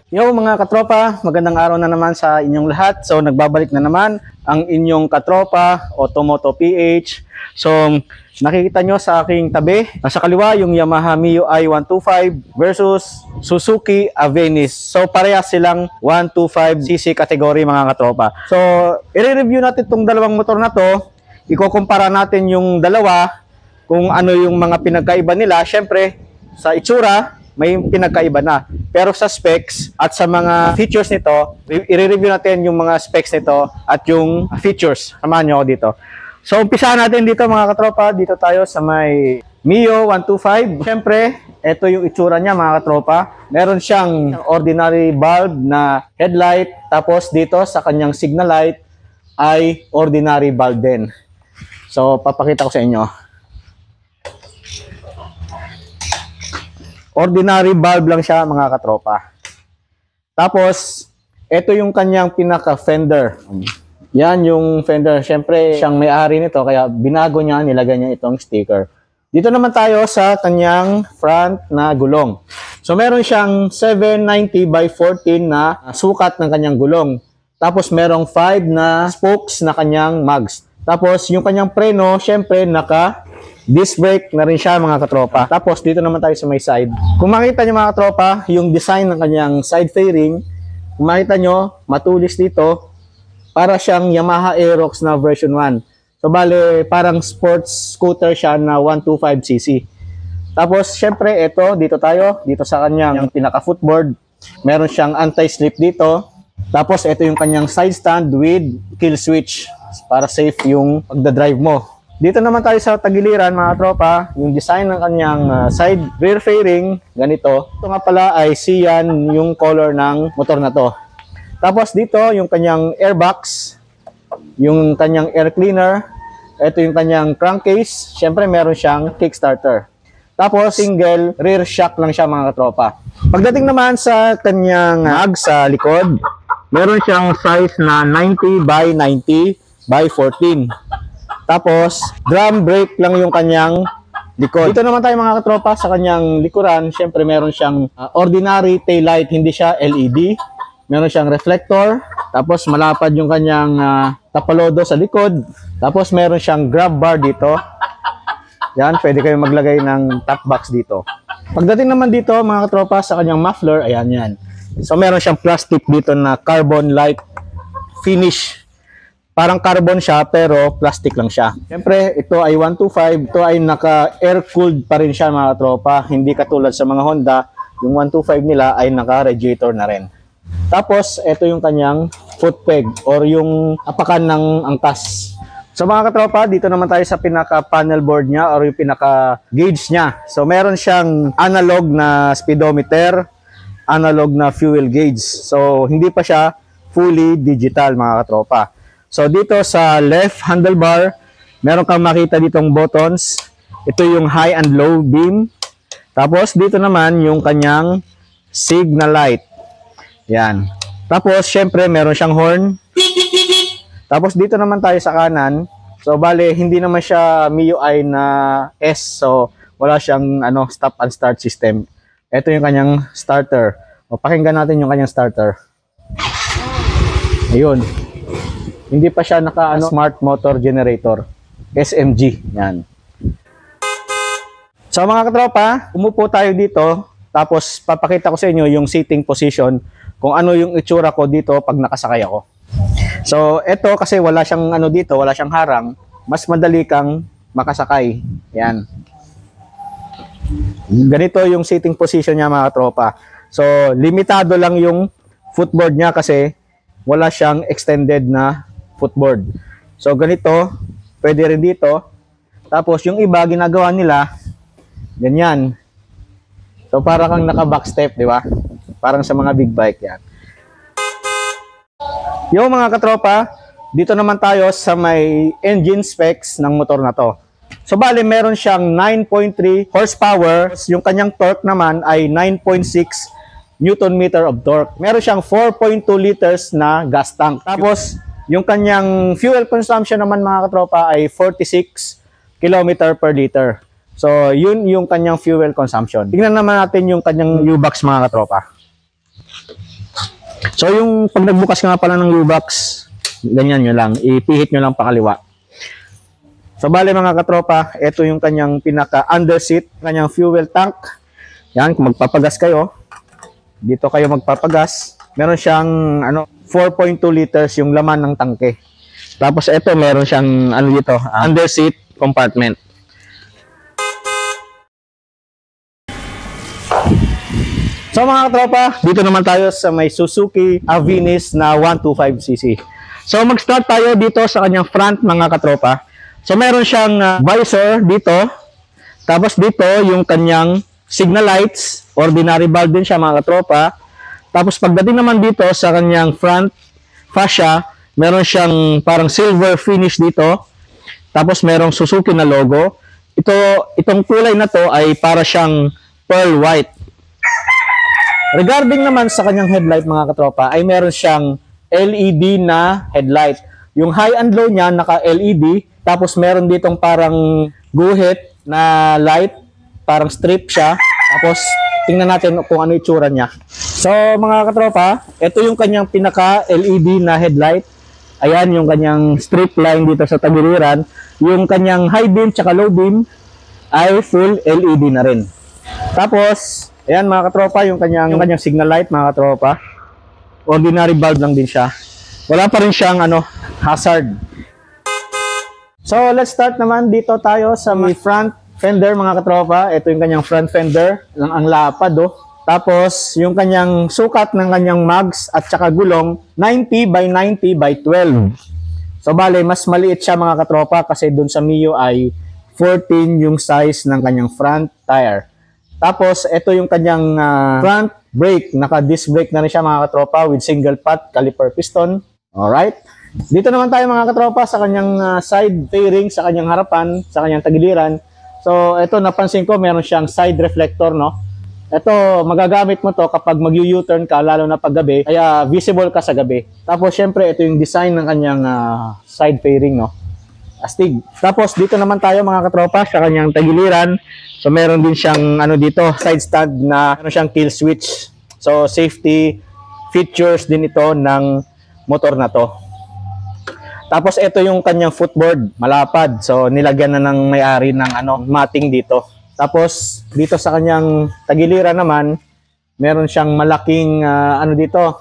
Yo mga katropa, magandang araw na naman sa inyong lahat. So nagbabalik na naman ang inyong katropa, Otomoto PH. So nakikita nyo sa aking tabi, sa kaliwa yung Yamaha Mio i125 versus Suzuki Avenis. So parehas silang 125cc category mga katropa. So i-review natin itong dalawang motor na to. Ikukumpara natin yung dalawa kung ano yung mga pinagkaiba nila. Syempre sa itsura may pinagkaiba na. Pero sa specs at sa mga features nito, i-review natin yung mga specs nito at yung features. Samahan nyo ako dito. So, umpisahan natin dito mga katropa. Dito tayo sa may Mio 125. Siyempre, ito yung itsura niya mga katropa. Meron siyang ordinary bulb na headlight. Tapos dito sa kanyang signal light ay ordinary bulb din. So, papakita ko sa inyo. Ordinary bulb lang siya mga katropa. Tapos, ito yung kanyang pinaka-fender. Yan yung fender. Siyempre, siyang may-ari nito, kaya binago niya, nilagay niya itong sticker. Dito naman tayo sa kanyang front na gulong. So, meron siyang 790 by 14 na sukat ng kanyang gulong. Tapos, merong 5 na spokes na kanyang mags. Tapos, yung kanyang preno, siyempre, disc brake na rin siya mga katropa. Tapos dito naman tayo sa may side. Kung makita nyo mga katropa, yung design ng kanyang side fairing, kung makita nyo, matulis dito, para siyang Yamaha Aerox na version 1. So bale, parang sports scooter siya na 125cc. Tapos syempre, dito tayo, dito sa kanyang pinaka-footboard, meron siyang anti-slip dito. Tapos ito yung kanyang side stand with kill switch para safe yung pagdadrive mo. Dito naman tayo sa tagiliran mga tropa, yung design ng kanyang side rear fairing, ganito. Ito nga pala ay cyan yung color ng motor na to. Tapos dito yung kanyang airbox, yung kanyang air cleaner, ito yung kanyang crankcase, syempre meron siyang kickstarter. Tapos single rear shock lang siya mga tropa. Pagdating naman sa kanyang mag sa likod, meron siyang size na 90 by 90 by 14. Tapos, drum brake lang yung kanyang likod. Dito naman tayo mga katropa sa kanyang likuran. Siyempre, meron siyang ordinary taillight, hindi siya LED. Meron siyang reflector. Tapos, malapad yung kanyang tapalodo sa likod. Tapos, meron siyang grab bar dito. Yan, pwede kayong maglagay ng top box dito. Pagdating naman dito mga katropa sa kanyang muffler, ayan yan. So, meron siyang plastic dito na carbon-like finish. Parang carbon siya pero plastic lang siya. Siyempre, ito ay 125. Ito ay naka-air-cooled pa rin siya mga tropa. Hindi katulad sa mga Honda. Yung 125 nila ay naka-radiator na rin. Tapos, ito yung kanyang foot peg or yung apakan ng angkas. So mga katropa, dito naman tayo sa pinaka-panel board niya or yung pinaka-gauge niya. So meron siyang analog na speedometer, analog na fuel gauge. So hindi pa siya fully digital mga katropa. So dito sa left handlebar, meron kang makita ditong buttons. Ito yung high and low beam. Tapos dito naman yung kanyang signal light. Yan. Tapos syempre meron siyang horn. Tapos dito naman tayo sa kanan. So bale hindi naman siya MIUI na S. So wala siyang stop and start system. Ito yung kanyang starter. O pakinggan natin yung kanyang starter. Ayun. Hindi pa siya smart motor generator. SMG. Yan. So mga katropa, umupo tayo dito. Tapos papakita ko sa inyo yung seating position. Kung ano yung itsura ko dito pag nakasakay ako. So ito kasi wala siyang dito, wala siyang harang. Mas madali kang makasakay. Yan. Ganito yung seating position niya mga katropa. So limitado lang yung footboard niya kasi wala siyang extended na footboard. So ganito, pwede rin dito. Tapos yung iba ginagawa nila ganyan. So para kang naka-back step, di ba? Parang sa mga big bike yan. Yung mga katropa, dito naman tayo sa may engine specs ng motor na to. So bali meron siyang 9.3 horsepower, yung kanyang torque naman ay 9.6 Newton meter of torque. Meron siyang 4.2 liters na gas tank. Tapos yung kanyang fuel consumption naman mga katropa ay 46 km per liter. So yun yung kanyang fuel consumption. Tingnan naman natin yung kanyang U-box mga katropa. So yung pag nagbukas ka nga pala ng U-box, ganyan nyo lang, ipihit nyo lang pakaliwa. So bale mga katropa, ito yung kanyang pinaka underseat, kanyang fuel tank. Yan, kung magpapagas kayo, dito kayo magpapagas. Meron siyang 4.2 liters yung laman ng tangke. Tapos ito meron siyang dito, underseat compartment. So mga katropa, dito naman tayo sa may Suzuki Avinis na 125cc. So mag-start tayo dito sa kanyang front mga katropa. So meron siyang visor dito. Tapos dito yung kanyang signal lights, ordinary bulb din siya mga katropa. Tapos pagdating naman dito sa kanyang front fascia, meron siyang parang silver finish dito. Tapos merong Suzuki na logo. Itong kulay na to ay para siyang pearl white. Regarding naman sa kanyang headlight mga katropa, ay meron siyang LED na headlight. Yung high and low niya naka-LED, tapos meron ditong parang guhit na light, parang strip siya. Tapos tingnan natin kung ano itsura niya. So mga katropa, ito yung kanyang pinaka-LED na headlight. Ayan yung kanyang strip line dito sa tagiliran. Yung kanyang high beam tsaka low beam ay full LED na rin. Tapos ayan mga katropa, yung kanyang signal light mga katropa. Ordinary bulb lang din siya. Wala pa rin siyang hazard. So let's start naman dito tayo sa may front fender mga katropa. Ito yung kanyang front fender. Ang lapad Tapos yung kanyang sukat ng kanyang mags at saka gulong 90 by 90 by 12. So bale, mas maliit siya mga katropa kasi dun sa Mio ay 14 yung size ng kanyang front tire. Tapos, ito yung kanyang front brake. Naka-disc brake na rin siya mga katropa with single pot caliper piston. Alright. Dito naman tayo mga katropa sa kanyang side fairing, sa kanyang harapan, sa kanyang tagiliran. So, ito napansin ko, meron siyang side reflector, no? Ito, magagamit mo to kapag mag-U-turn ka, lalo na pag gabi, kaya visible ka sa gabi. Tapos, syempre, ito yung design ng kanyang side fairing, no? Astig. Tapos, dito naman tayo mga katropa sa kanyang tagiliran. So meron din siyang dito, side stand na siyang kill switch. So safety features din ito ng motor na to. Tapos ito yung kanyang footboard, malapad. So nilagyan na ng may-ari ng matting dito. Tapos dito sa kanyang tagiliran naman, meron siyang malaking dito,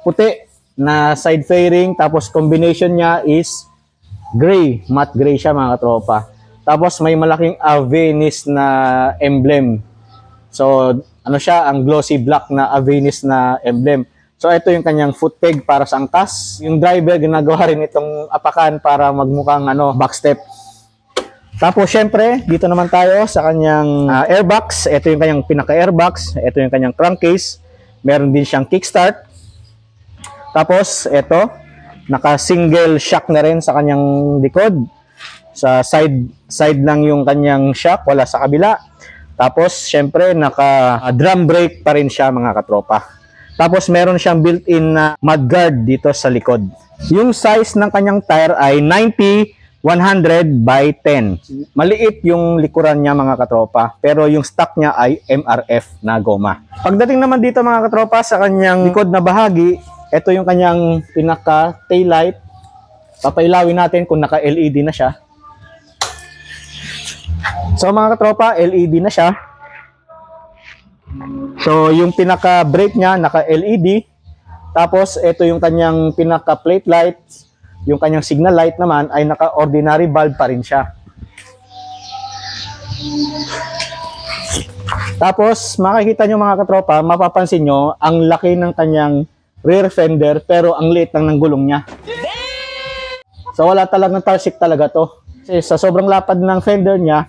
puti na side fairing. Tapos combination niya is gray, matte gray siya mga katropa. Tapos may malaking Avinis na emblem. So siya, ang glossy black na Avinis na emblem. So ito yung kanyang foot peg para sa angkas. Yung driver ginagawa rin itong apakan para magmukhang backstep. Tapos syempre, dito naman tayo sa kanyang airbox. Ito yung kanyang pinaka-airbox. Ito yung kanyang crankcase. Meron din siyang kickstart. Tapos ito, naka-single shock na rin sa kanyang likod. Sa side lang yung kanyang shock, wala sa kabila. Tapos syempre naka-drum brake pa rin siya mga katropa. Tapos meron siyang built-in na mudguard dito sa likod. Yung size ng kanyang tire ay 90-100 by 10. Maliit yung likuran niya mga katropa, pero yung stock niya ay MRF na goma. Pagdating naman dito mga katropa sa kanyang likod na bahagi, ito yung kanyang pinaka taillight. Papailawin natin kung naka-LED na siya. So mga katropa, LED na siya. So yung pinaka-brake niya naka-LED. Tapos ito yung kanyang pinaka-plate light. Yung kanyang signal light naman ay naka-ordinary bulb pa rin siya. Tapos makikita nyo mga katropa, mapapansin nyo ang laki ng kanyang rear fender pero ang liit lang ng gulong niya. So wala talagang tarsik talaga to. Kasi sa sobrang lapad ng fender niya,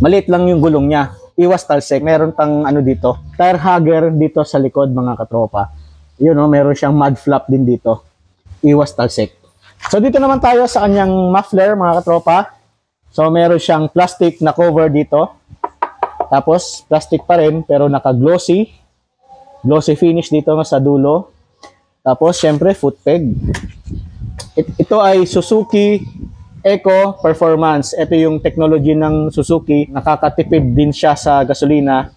maliit lang yung gulong niya. Iwas talsik. Meron pang dito, tire hugger dito sa likod mga katropa. Yun meron siyang mud flap din dito. Iwas talsik. So dito naman tayo sa kanyang muffler mga katropa. So meron siyang plastic na cover dito. Tapos plastic pa rin pero naka-glossy. Glossy finish dito sa dulo. Tapos syempre foot peg. Ito ay Suzuki Eco Performance. Ito yung technology ng Suzuki. Nakakatipid din siya sa gasolina.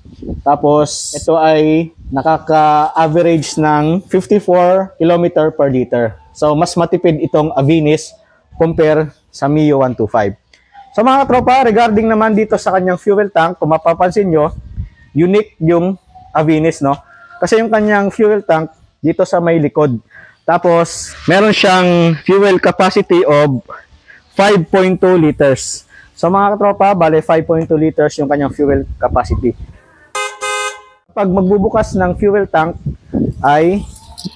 Tapos, ito ay nakaka-average ng 54 km per liter. So, mas matipid itong Avinis compare sa Mio 125. So, mga tropa, regarding naman dito sa kanyang fuel tank, kung mapapansin nyo, unique yung Avinis, no? Kasi yung kanyang fuel tank dito sa may likod. Tapos, meron siyang fuel capacity of 5.2 liters. So, mga katropa, bale 5.2 liters yung kanyang fuel capacity. Pag magbubukas ng fuel tank, ay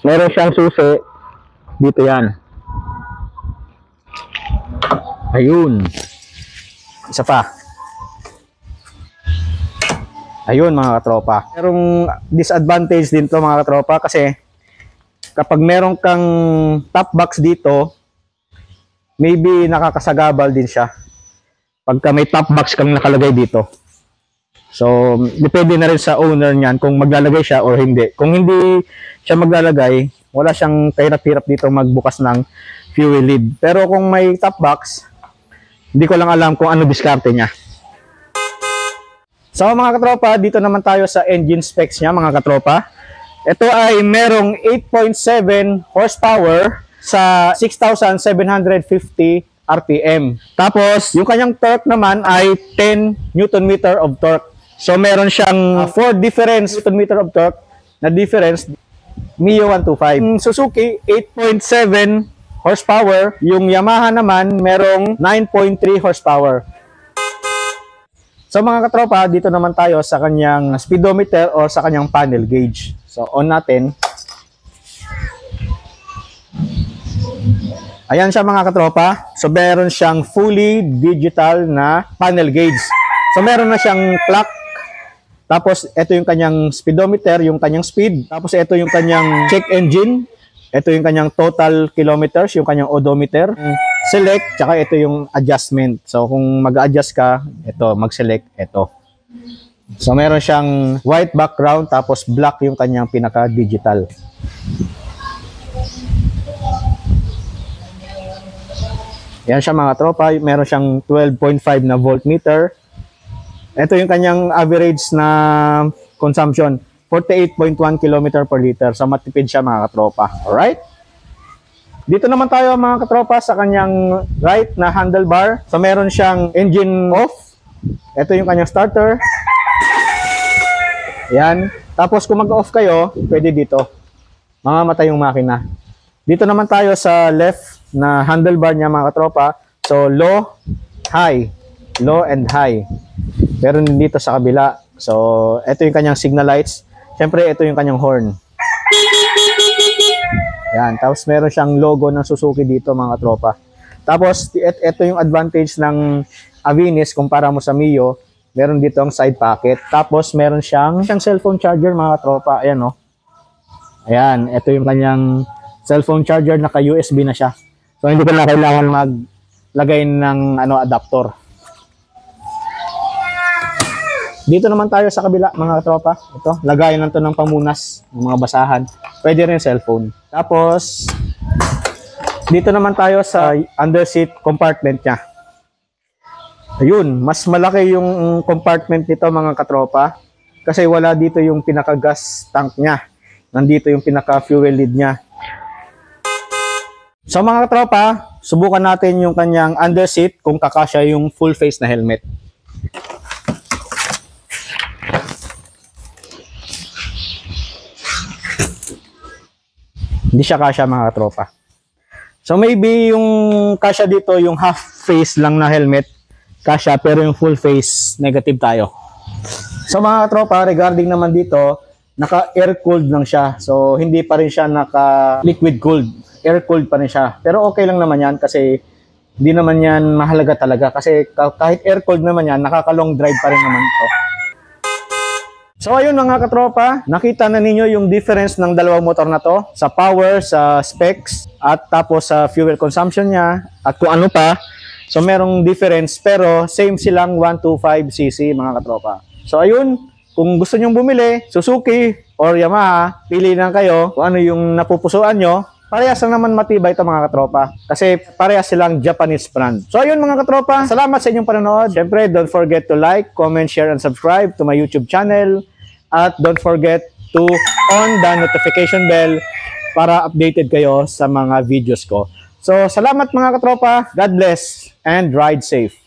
meron siyang susi. Dito yan. Ayun. Isa pa. Ayun, mga katropa. Merong disadvantage din to, mga katropa, kasi kapag meron kang top box dito, maybe nakakasagabal din siya pagka may top box kang nakalagay dito. So, depende na rin sa owner niyan kung maglalagay siya or hindi. Kung hindi siya maglalagay, wala siyang kahirap-hirap dito magbukas ng fuel lid. Pero kung may top box, hindi ko lang alam kung ano diskarte niya. So, mga katropa, dito naman tayo sa engine specs niya, mga katropa. Ito ay merong 8.7 horsepower sa 6,750 RPM. Tapos, yung kanyang torque naman ay 10 Newton meter of torque. So, meron siyang 4 difference Newton meter of torque na difference Mio 125. Yung Suzuki, 8.7 horsepower. Yung Yamaha naman, merong 9.3 horsepower. So mga katropa, dito naman tayo sa kanyang speedometer or sa kanyang panel gauge. So on natin. Ayan siya, mga katropa. So meron siyang fully digital na panel gauge. So meron na siyang clock. Tapos ito yung kanyang speedometer, yung kanyang speed. Tapos ito yung kanyang check engine. Ito yung kanyang total kilometers, yung kanyang odometer. Select, tsaka ito yung adjustment. So kung mag-adjust ka, ito, mag-select, ito. So meron siyang white background, tapos black yung kanyang pinaka-digital. Yan siya, mga tropa. Meron siyang 12.5 na voltmeter. Ito yung kanyang average na consumption. 48.1 km per liter. So matipid siya, mga katropa. Alright? Dito naman tayo, mga katropa, sa kanyang right na handlebar. So meron siyang engine off. Ito yung kanyang starter. Yan. Tapos kung mag-off kayo, pwede dito. Mamamatay yung makina. Dito naman tayo sa left na handlebar niya, mga katropa. So low, high. Low and high. Meron din dito sa kabila. So ito yung kanyang signal lights. Siyempre, ito yung kanyang horn. Yan. Tapos, meron siyang logo ng Suzuki dito, mga tropa. Tapos, ito yung advantage ng Avinis kumpara mo sa Mio. Meron dito ang side pocket. Tapos, meron siyang cellphone charger, mga tropa. Ayan, oh. Ayan. Ito yung kanyang cellphone charger. Naka-USB na siya. So, hindi ko na kailangan maglagay ng adapter. Dito naman tayo sa kabila, mga tropa. Ito, lagayan lang to ng pamunas, ng mga basahan. Pwede rin cellphone. Tapos, dito naman tayo sa under seat compartment niya. Ayun, mas malaki yung compartment nito, mga katropa. Kasi wala dito yung pinaka-gas tank niya. Nandito yung pinaka-fuel lid niya. So mga katropa, subukan natin yung kanyang under seat kung kakasya yung full face na helmet. Hindi siya kasya, mga katropa. So maybe yung kasya dito, yung half face lang na helmet, kasya, pero yung full face, negative tayo. So mga katropa, regarding naman dito, naka-air cooled lang siya. So hindi pa rin siya naka-liquid cooled. Air cooled pa rin siya. Pero okay lang naman yan kasi hindi naman yan mahalaga talaga. Kasi kahit air cooled naman yan, nakaka-long drive pa rin naman ito. So ayun, mga katropa, nakita na ninyo yung difference ng dalawang motor na to sa power, sa specs, at tapos sa fuel consumption niya, at kung ano pa. So merong difference, pero same silang 125cc, mga katropa. So ayun, kung gusto nyong bumili, Suzuki or Yamaha, pili lang kayo kung ano yung napupusuan nyo. Parehas lang naman matibay ito, mga katropa. Kasi parehas silang Japanese brand. So ayun, mga katropa, salamat sa inyong panonood. Siyempre, don't forget to like, comment, share, and subscribe to my YouTube channel. At don't forget to on the notification bell para updated kayo sa mga videos ko. So, salamat mga katropa. God bless and ride safe.